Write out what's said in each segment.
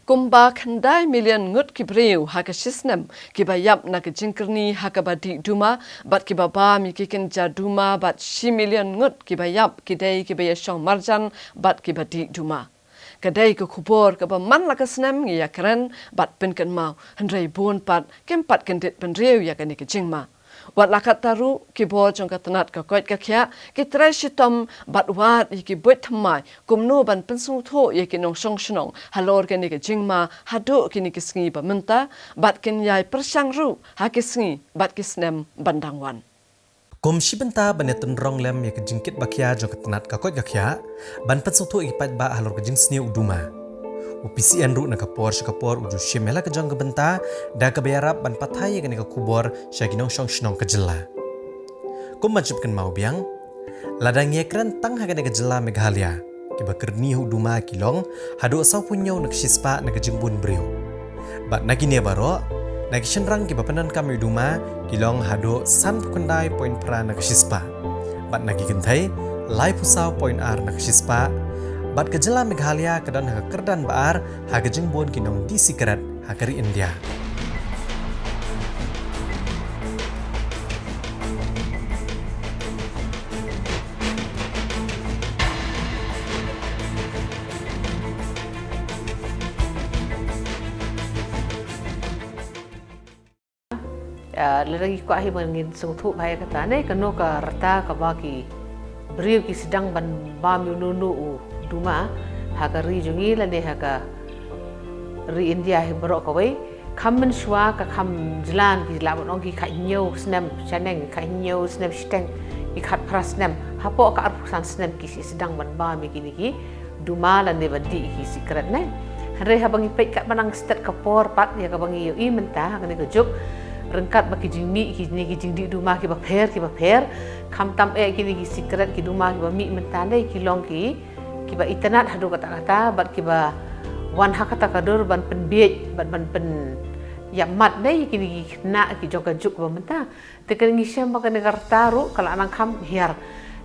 Kumba khandai million ngut kibreu haka shisnem kibayap na kejingkerni haka badi duma bat kibaba mi kikin jaduma bat 6 million ngut kibayap kidai kibayashong marjan bat kibadi duma. Kadai ke kubur ke man la kesnem ya keren bat penken mau hendrai bon pat kempat kendit penreu ya kani kejingma. Wat lakat taru kibo jong katanat ka koit ka kya kitrai shitom bat wat iki buat thamai kumno ban pensung tho ye kinong song shnong halor kani ke jingma hadu kini kisngi ba menta bat kin yai persang ru ha kisngi bat kisnem bandangwan. Kum shibenta banetun rong lem ye kejingkit bakya jong katanat ka koit ka kya ban pensung tho ipat ba halor kejing sni uduma. UPCN ru na kapor uju shemela ke jong gebenta da ke bayarap ban pathai ke kubor syaginong shong shnong ke jela. Kum majupkan mau biang ladang ye kran tang ha ke jela Meghalaya ke bakerni huduma kilong hadu asau punyo nak shispa na ke jingbun brio. Bat nagi ne baro nagi shenrang ke bapanan kami huduma kilong hadu san kundai point pra na ke shispa. Bat nagi gentai lai pusau point ar na ke shispa. Bat kejela Meghalaya kedan ha kerdan baar ha kejingbon kinong di sikret ha keri India. Lagi ko ahi mangin sungtu bahaya kata ne kano ka rata ka baki beriu ki sedang ban bam nunu duma haka ri jungi lane haka ri India hi borok kawai kammen shwa ka kam jlan ki labon ong ki kha nyau snem chaneng kha nyau snem steng ki khat pras snem hapo ka arpusan snem ki sedang ban bam ki ni duma lane badi ki secret ne hare habangi pek ka manang stat ka por pat ya ka bangi yo I menta haka ne juk rengkat baki jingmi ki ni ki jingdi duma ki ba pher kam tam e ki ni ki secret ki duma ki ba mi menta ne ki long ki kiba internet hadu kata-kata bat kiba wan hakata kadur ban penbiej ban pen ya mat dai kini na ki joka juk ba menta tekan ngisem ba kana taru kala anang kam hiar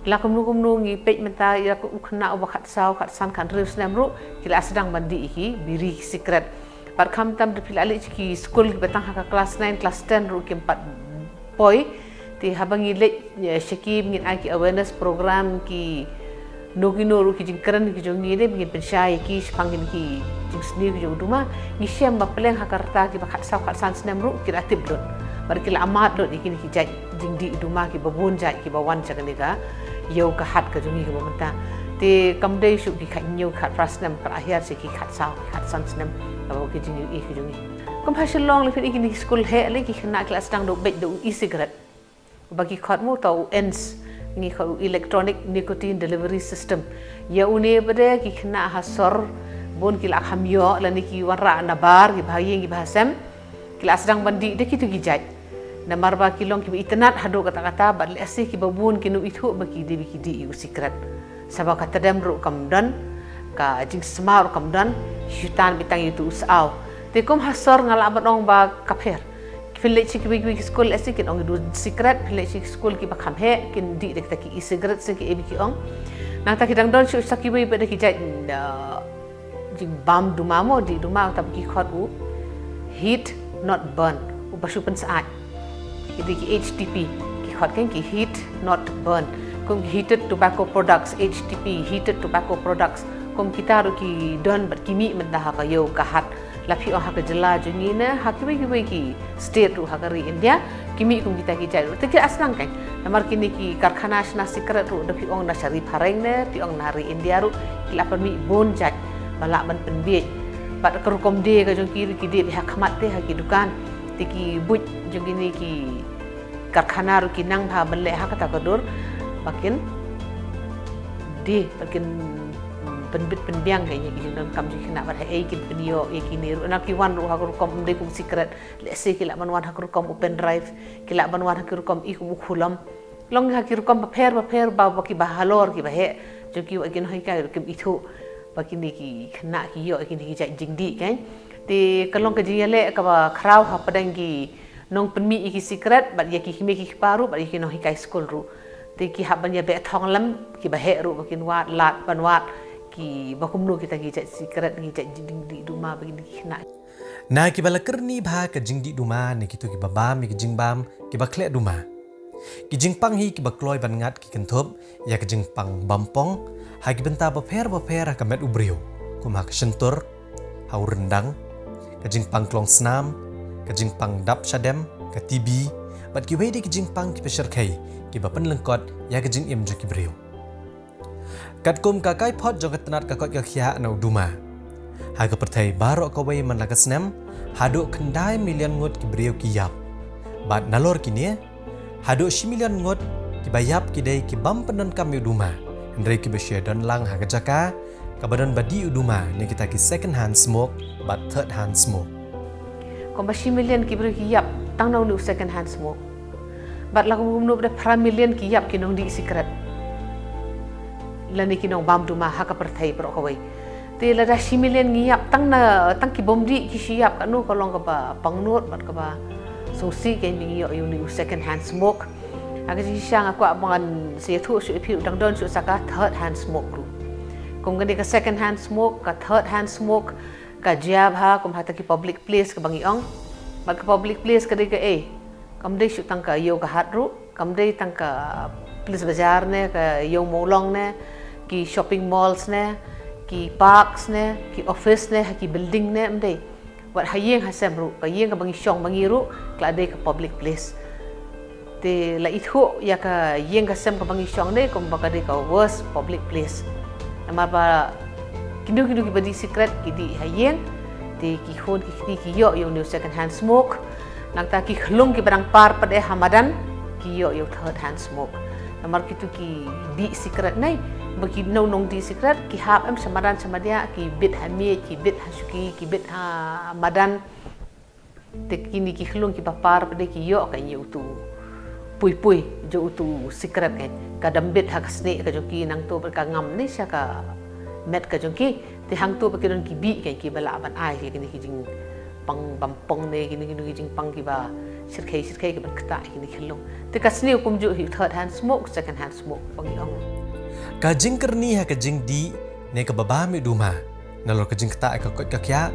la kumnu ngi pej menta ya ku khna ba khat saw khat san kan reus nam ru kila sedang bandi iki biri secret bat kam tam de pilali ki school ki batang haka class 9 class 10 ru ki 4 poi ti habangi le shakim ngin aki awareness program ki Nogino ru ki jingkran ki jongi ne bingin pensyai ki pangin ki jing sni ki jong duma ni syam ba peleng hakarta ki ba khatsa khatsan snem ru ki ratib don bar ki amat don ikini ki jai jing di duma ki babun jai ki bawan chagani ga yau ka hat ka jongi ki bamenta te kamdei shu ki khanyo khat prasnem par ahyar se ki khatsa khatsan snem ba ki jing I ki jongi kom hasil long le ikini school he le ki khna class dang do bet do e-cigarette bagi khat mo tau ends ngi kau electronic nicotine delivery system ya une bade ki khna hasor bon ki la khamyo la ni ki wara na bar ki bhayi ki bahasam ki la sedang bandi de ki tu ki jaj na marba ki long ki internet hado kata-kata bad le asi ki babun ki nu ithu ba ki de ki di secret sabab kata dem ru kamdan ka jing smar kamdan syaitan bitang itu usau te kom hasor ngala badong ba kapher Pilih cik bagi school esi kin ong du secret pilih cik school ki bakam he kin di dek taki e-cigarette se ki ebi ki ong nang taki dang don shu saki bai pada ki jai jing bam dumamo di duma ta ki khot u heat not burn u basu pen saat ki HTP ki khot kan ki heat not burn kum heated tobacco products HTP heated tobacco products kum kita ru ki don bat kimi mendah ka yo ka hat lapi orang hak jela jungi na hakimi ki state ru hakari India kimi kum kita ki jai te ki aslang kan namar kini ki karkhana na secret ru dapi ong na syari pareng ne pi ong nari India ru ki lapan mi bon jai balak ban penbiej pat kerukom de ka jong ki de hak khamat te haki dukan te ki buj jong ini ki karkhana ru ki nang ha belle hak ta kadur bakin de bakin penbit penbiang kayaknya gitu dan kami kena pada kin penio kini anak kiwan ru hakur kom de kum secret lese kila banwan hakur kom open drive kila banwan hakur kom iku khulam long hakur kom paper ba ki bahalor ki bahe joki agin hai ka kim ithu bakini ki kena ki yo kini ki jingdi kan te kalong ka jiyale ka ba khrau ha padang ki nong penmi ki secret ba ya ki hime ki paru ba ki no hi kai school ru te ki ha ban ya be thong lam ki bahe ru bakin wat lat banwat ki bakumnu kita ki cak secret ki cak di duma bagi kena. Na ki bala kerni bha ka jing di duma ni kitu ki babam ki jing bam ki bakle duma. Ki jing pang hi ki bakloi ban ngat ki kenthop ya ki jing pang bampong ha ki benta baper ka met ubrio kum ha ka sentur ha rendang ka jing pang klong snam ka jing pang dap shadem ka tibi bat ki wedi ki jing pang ki pesher kai ki bapen lengkot ya ki jing im jo ki brio. Kat kum ka kai phot jong katnat ka kot ka khia na duma. Ha ka perthai barok ka wei man laga snem hado kendai million ngot ki brio ki yap. Bat nalor kini hado 1 million ngot ki bayap ki dai ki bam penon kam duma. Ndrei ki beshe don lang ha ka jaka ka badan badi duma ni kita ki second hand smoke but third hand smoke. Kau 1 million ki brio ki yap tang nau nu second hand smoke. Bat lagu nu ber 1 million ki yap ki nong di secret. Lani ki nong bam duma ha ka perthai pro ka wei. Te la da 1 million ngiyap tang ki bomdi ki siap ka nu kolong ka ba pangnut bat ka ba susi ke ni yo ni second hand smoke aga ji siang aku abangan se thu su pi dang don su saka third hand smoke ru kum gani ka second hand smoke ka third hand smoke ka jab ha kum hata ki public place ka bangi ong ba ka public place ka de ka kam de su tang ka yo ka hat ru kam de tang ka place bazar ne ka yo molong ne ki shopping malls ne ki parks ne ki office ne ki building ne mde wat hayeng hasem ru ka yeng ka bangi syong bangi ru kla de ka public place te la ithu ya ka yeng ka sem ka bangi syong ne kom ba ka de ka worst public place amar ba kindu ki badi secret ki di hayeng te ki khon ki yo new second hand smoke nang ta ki khlung ki barang par pade hamadan ki yo third hand smoke amar kitu ki di secret nai bagi nong di secret ki hap em samaran samadia ki bit hamie ki bit hasuki ki bit ha madan te kini ki khlung ki papar pada ki yo ka yu tu pui jo tu secret ka dambit ha kasne ka joki nang to ka ngam ni sya ka met ka joki te hang to ki don ki bi ki bala ban ai ki ni ki jing pang bampong ne ki ni jing pang ki ba sirkai ki ban kata ki ni khlung te kasne kum jo third hand smoke second hand smoke bang ong Ka jing kerni ha ka jing di ne ka babami duma nalor ka jing kta ka kot ka kya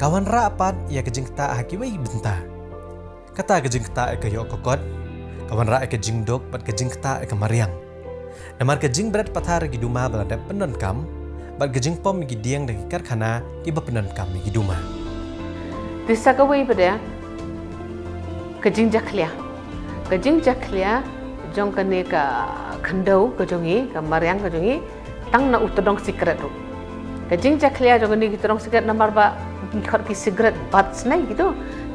kawan rapat ya ka jing kta ha ki wei benta kata ka jing kta ka yo kokot kawan ra ka jing dok pat ka jing kta ka mariang namar ka jing berat pathar gi duma balada penon kam bat ka jing pom gi diang da karkhana ki ba penon kam gi duma disa ka wei pada ka jing jaklia jong ka ne ka khandau ka jongi ka mariang ka jongi tang na utodong secret ru ka jing jaklia jong ni kitodong secret namar ba khot ki cigarette butts nai gitu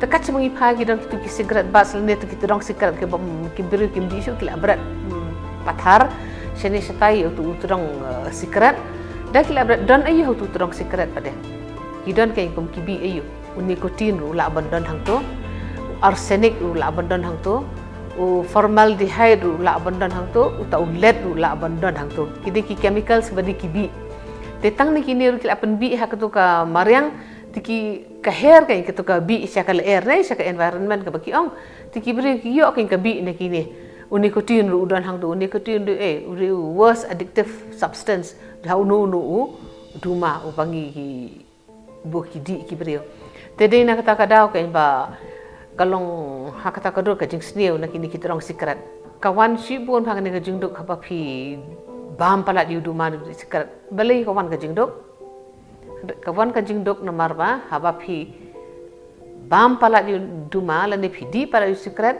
tekat semangi pha gi dong ki cigarette butts ne tu kitodong secret ke ki biru kim di su kila berat pathar shene shatai tu utodong secret dak kila berat don ayu tu utodong secret pada gidon kai kum ki bi ayu nikotin ru la bandon hang tu arsenic ru la bandon hang tu formaldehyde ru la abandon hang tu utau lead ru la abandon hang tu kide ki chemicals badi ki bi tetang ni kini ru kila pen bi ha tu ka mariang tiki ka hair kai tu ka bi syakal air nei syakal environment ka baki ong tiki beri ki yo kai ka bi ne kini nikotin ru udan hang tu nikotin ru worst addictive substance hau no duma upangi ki bu ki di ki beri tede na kata kadau kai ba kalong hakata kadur ka jing sneu na kini kita rong secret kawan si bon phang ne ka jing duk khapa phi bam pala di duma di secret balai kawan ka jing duk na marba haba phi bam pala di duma la ne phi di pala di secret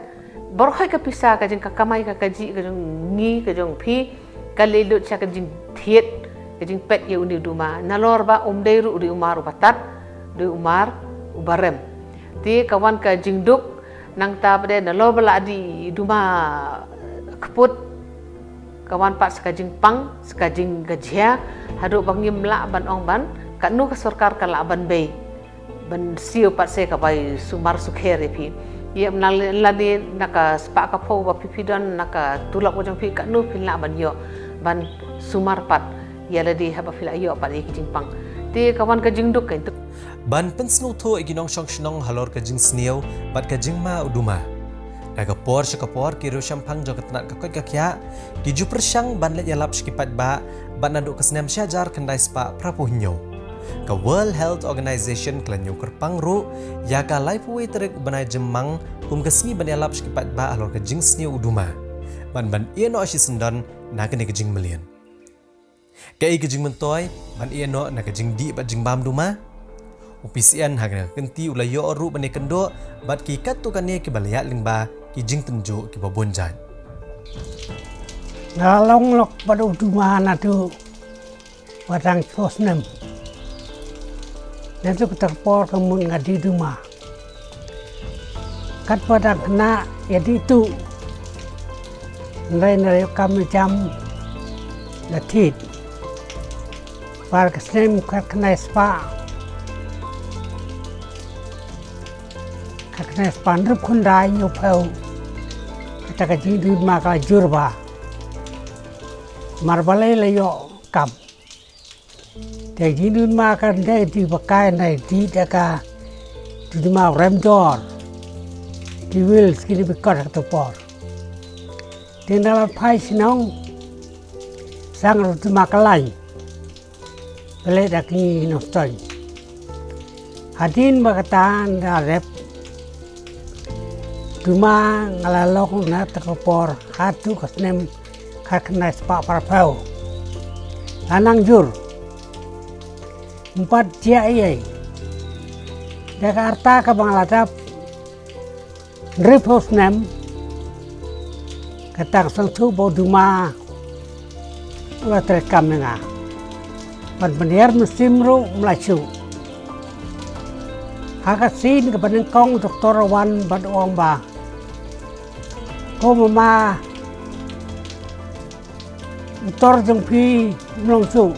borkhoi ka pisa ka jing ka kamai ka kaji ka jing ngi ka jong phi ka lelut cha ka jing thiet ka jing pet ye uni duma nalor ba deiru uri umar batat de umar ubarem ti kawan ka jingduk nang ta pada nalo bala di duma keput kawan pat sekajing pang sekajing gajia hadu bangim la ban ong ban kanu ka sarkar ka la ban bay ban siu pat se ka bai sumar sukhere pi ye nal ladi naka spa ka pho ba pipi don naka tulak wajang pi kanu pin la ban yo ban sumar pat ya ladi haba fila yo pat ye kijing pang ti kawan ka jingduk kan ban pensnu tho iginong shong shnong halor ka jing sneu bat ka jing ma uduma Kapor sekapor kiro syampang jo ketnat kakot kakya kiju persyang ban let yalap sekipat ban naduk keseniam syajar kendai spa prapuhnyo. Ka World Health Organization kelanyo kerpang ru ya ka laipuwe terik banai jemang keseni ban yalap sekipat alor kejing seni uduma. Ban ieno asyi sendon na kene kejing melian. Kai kejing mentoy ban ieno na kejing di bat jing bam duma. UPCN hagna kenti ulayo oru bani kendo bat ki katu kane ki balaya lingba ki jing tenjo ki babonjan. Ngalong lok pada uduma nadu wadang sosnem. Nanti terpor kemun ngadi duma. Kat pada kena jadi itu nilai kami jam latit. Par kesem kat kena spa. Karena sepanduk kundai nyupau kita kaji di maka jurba marbalai layo kam kaji di maka ndai di pakai ndai di daka di ma remjor di wil skini bikor atau por tinggal pai sinong sang di maka lain beli daki nostoi hadin bakatan darep Duma ngalalok na takapor hatu kasnem kaknai spa parpau. Anang jur. 4 dia iya. Jakarta ke Bangladap. Ripos nem. Katang sangsu bo duma. Ula terekam nga. Pan musim ru melayu. Hakasin ke penengkong Dr. Wan Baduang ba. Ko mama Dr. Jengpi Nongsu.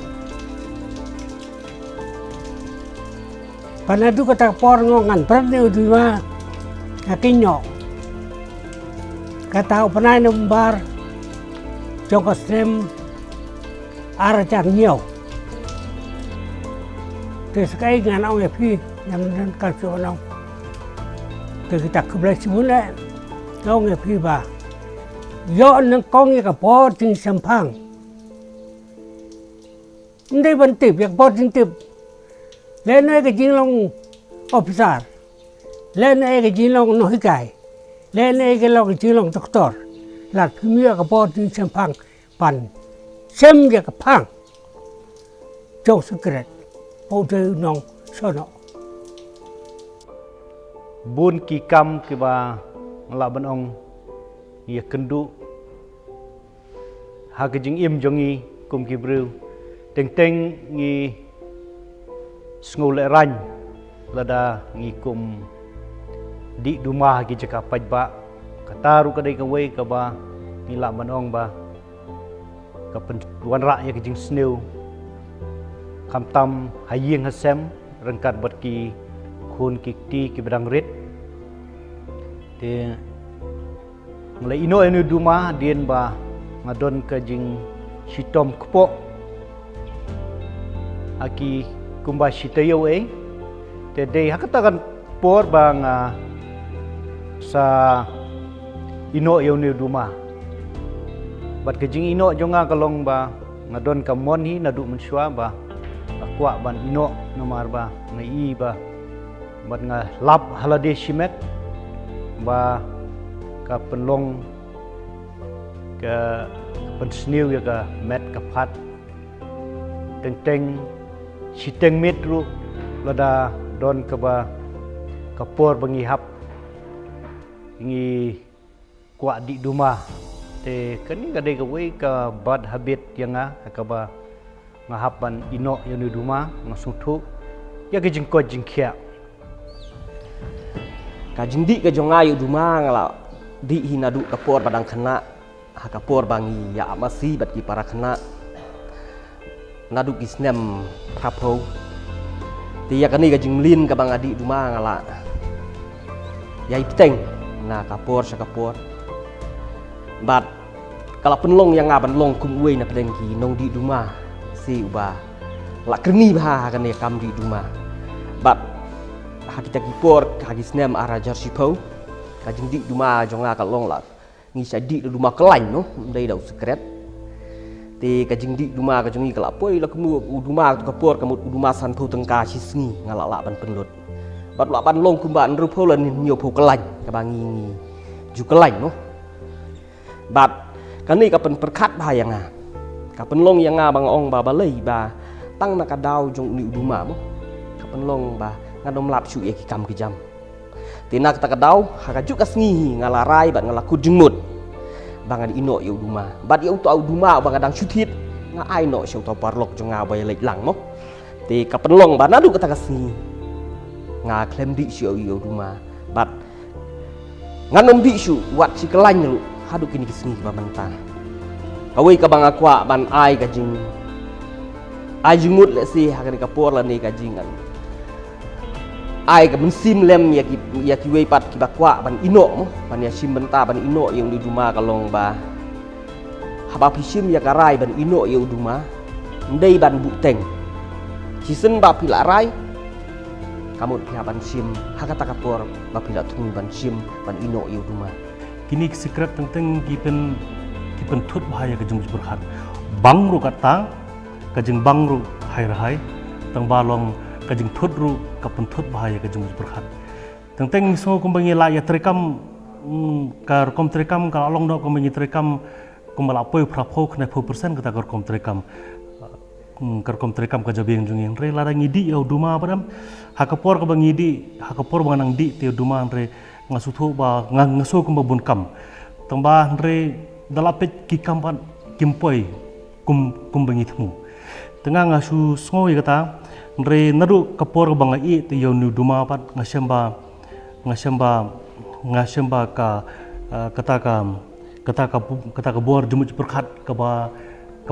Panadu kata por ngongan perni udima kakinyo. Kata upanay numbar jongkosnem arajang nyo. Terskai ngan ang yapi yang kalsu nong. Kita kebelah sebulan nong yapi ba. Yo nang kong ka po ting sampang. Hindi bantip yak po ting tip. Len ay ka jinglong officer. Len ay ka jinglong nohikay. Len ay ka jinglong doktor. Lat pimiya ka po ting sampang pan. Sem ya ka pang. Jong secret. Po de nong sono. Bun ki kam ki ba ngalaban ong ia kendu ha kejing im jongi kum ki breu teng teng ngi ngule ran lada ngi kum di duma ki jaka pajba kataru kadai ka wei ka ba ngi la manong ba ka wan ra ya kejing sneu kam tam hayeng hasem rengkat bat ki khun ki ti ki bedang rit te mulai ino enu duma dien ba ngadon ke jing sitom kepo aki kumba sitayo te dei hakatakan por bang sa ino enu duma bat ke jing ino jonga kalong ba ngadon ka mon hi nadu mensua ba akwa ban ino nomar ba ngai ba bat nga lap halade shimet ba ka penlong ka pensniu ya ka met ka phat teng teng siteng metru lada don ka ba ka por bangi hap ngi kwa di duma te kani ka de ka we ka bad habit yang ka ba ngahapan ino yang duma ngasutu ya ka jingko jingkhia ka jingdi ka jongayu duma ngala di hinadu kapor padang kena ha kapor bangi ya masih bat ki para kena nadu kisnem prapo ti ya kani ka jinglin ka bang adi duma ngala ya ipteng na kapor sa kapor bat kala penlong yang ngaban long kum we na pedeng ki nong di duma si uba la kreni ba kan ya kam di duma bat ha kita kipor ha kisnem ara jarsipo kajing di duma jonga kalong la ngi sa di duma kelany no dai dau secret ti kajing di duma kajungi kalapoi la kemu duma kapor kamut duma san phu tengka sisngi ngala la ban penlut bat la ban long kumban ru pho lan nyo phu kelany ka bangi ju kelany no bat kani ka pen perkat ba yang ka pen long yang bang ong ba balei ba tang na ka dau jong ni duma mo ka pen long ba ngadom lap su ye ki kam ki jam tinak tak kadau haka juga sngi ngalarai bat ngalaku jengmut bangan ino yu duma bat yu tu duma bangadang syutit nga ai no syau to parlok jonga bay lek lang mo ti kapenlong ba nadu kata kasni nga klem di syau yu duma bat nganom di syu wat si kelany lu hadu kini kisni ba manta awai ka bang akwa ban ai ka jing ai jengmut le si haka ni kapor la ni ka jingan ai ka mensim lem ya ki wei pat ki bakwa ban ino mo ban ya sim benta ban ino yang di duma kalong ba haba pisim ya karai ban ino ya duma ndei ban buteng cisen ba pila rai kamu pia ban sim hakata kapor ba pila tung ban sim ban ino ya duma kini secret tentang kipen tut bahaya kajung berhat bangru kata kajeng bangru hai rahai tang balong kajing thudru kapun thud bahaya kajing berhat tentang so kumbangi la ya terekam kar kom terekam ka along do kumbangi terekam kumbala poi prapho khna 4% kata kar kom terekam ka jabing jungin re lara ngidi ya duma padam hakapor ka bangi di hakapor bangang di te duma re ngasuthu ba ngaso kumba bun kam tamba re dalapet ki kampan kimpoi kumbangi thmu tengah ngasu ngoi kata re nadu kapor banga I te yo nu duma pat ngasemba ka kata ka bor jumuj berkat ka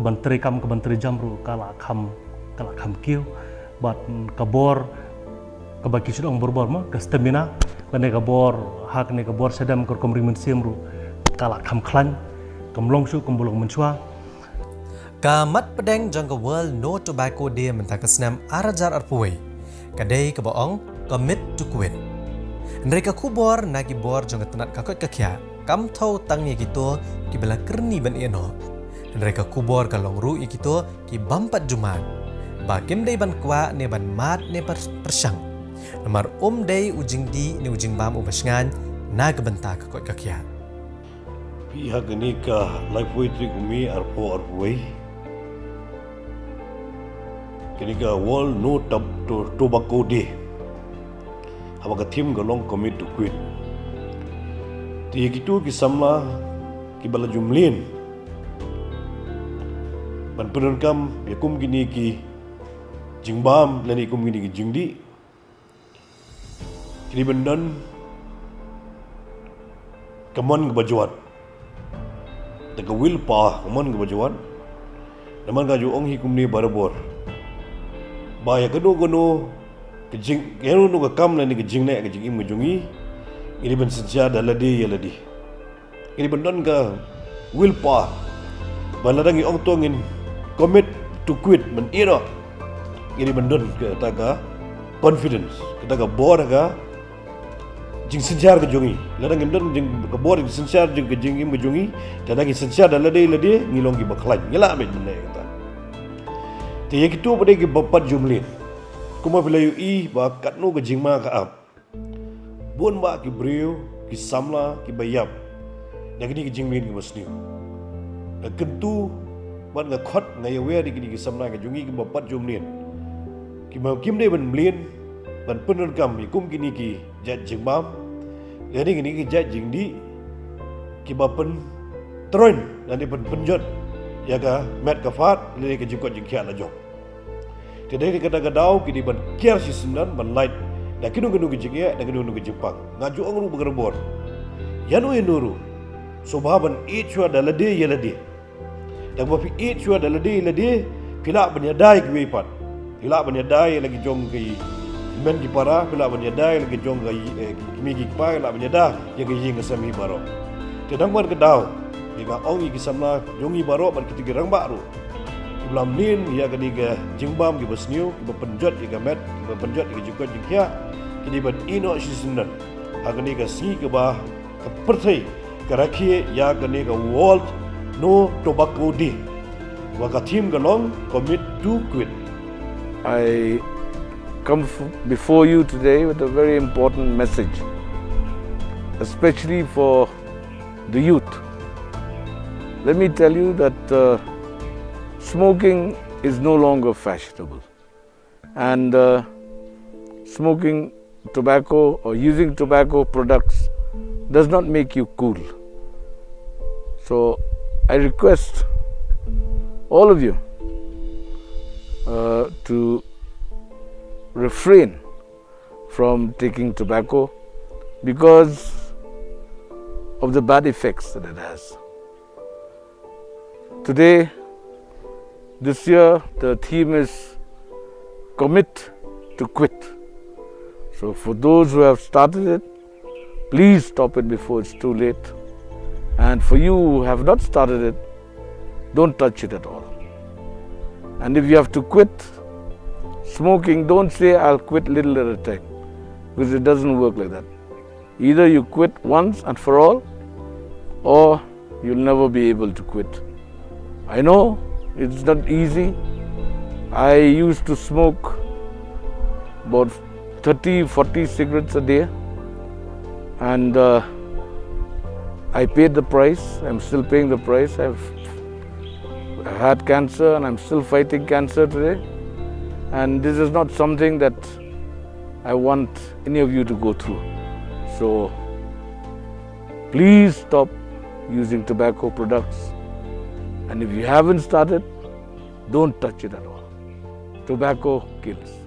ban teri jamru kala kham kiu bat ka bor ka ba kisudong borbor ma ka stamina bane ka bor hak ne ka bor sedam kor komrimen semru kala kham khlan kamlong su kumbulong mensua Kamat pedeng jangka World No Tobacco Day mentang kesnam arajar arpuai. Kadai kebaong commit to quit. Mereka kubor nagi bor jangka tenat kakot kakya. Kam tau tangnya gitu kibela kerni ban eno. Mereka kubor kalong ru ikito ki bampat jumat. Bakim day ban kwa ne ban mat ne persang. Namar day ujing di ne ujing bam ubasngan na gebenta kakot kakya. Pihak ini ka life way trikumi arpuai. Kini ka World No Tobacco Day. Haba ka theme ka long commit to quit. Ti gitu ki samla ki bala jumlin. Ban penenkam yakum gini ki jingbam lani kum gini ki jingdi. Kini bendan kaman ke bajuan. Taka will pa kaman ke bajuan. Naman ka juong hikum ni barabor. Bahaya keno kejing keno no kam la ni kejing ne kejing im jungi ini ben senja daladi ya ladi ini benon ka will pa baladangi ong tongin commit to quit men ira ini benon ke taga confidence kita ka bor ka jing senja ke jungi ladang im don jing ka bor jing senja jing kejing im jungi dadangi senja daladi ladi ngilong ki baklan ngila men ne kata Tiya gitu pada ke bapat jumlin. Kuma pelayu I ba katno ke jingma ka ap. Bon ba ki brio, ki samla, ki bayap. Nagini ke jingmin ke masniu. Kentu ban nga khot nga yawe di ki samla ke jungi ke bapat jumlin. Ki ma kim de ban mlin ban penun kam kum kini ki jat jingbam. Yani kini ki jat jingdi ki bapen tron nanti pen penjot ya ka met ka fat le ke jikot jingkya la jong. Kedai kadang-kadang kini ban kiar si sendan ban light. Dah kinu ke jingya, dah kinu ke jingpang. Ngaju angru bergerbor. Yanu nuru. Sobaban itchua dalade yalade. Dah bapi itchua dalade yalade. Pilak banyadai ke wepat. Pilak banyadai lagi jong ke men di para. Pilak banyadai lagi jong ke kimi gikpai. Pilak banyadai yang ke ying kesami baro. Kedang ban kedau. Jika ongi kisamna jongi baro ban ketiga rang baru. Iblam nin ya ketiga jingbam ki basniu ki penjot ki gamet ki penjot ki jukot jikya kini ban ino sisendan agani ka si ke bah perthai karakhie ya kane ka World No Tobacco Day. Waka team galong commit to quit. I come before you today with a very important message, especially for the youth. Let me tell you that smoking is no longer fashionable, and smoking tobacco or using tobacco products does not make you cool. So I request all of you to refrain from taking tobacco because of the bad effects that it has. Today, this year, the theme is commit to quit. So for those who have started it, please stop it before it's too late. And for you who have not started it, don't touch it at all. And if you have to quit smoking, don't say I'll quit little at a time, because it doesn't work like that. Either you quit once and for all, or you'll never be able to quit. I know it's not easy. I used to smoke about 30-40 cigarettes a day, and I paid the price. I'm still paying the price. I've had cancer and I'm still fighting cancer today. And this is not something that I want any of you to go through. So please stop using tobacco products. And if you haven't started, don't touch it at all. Tobacco kills.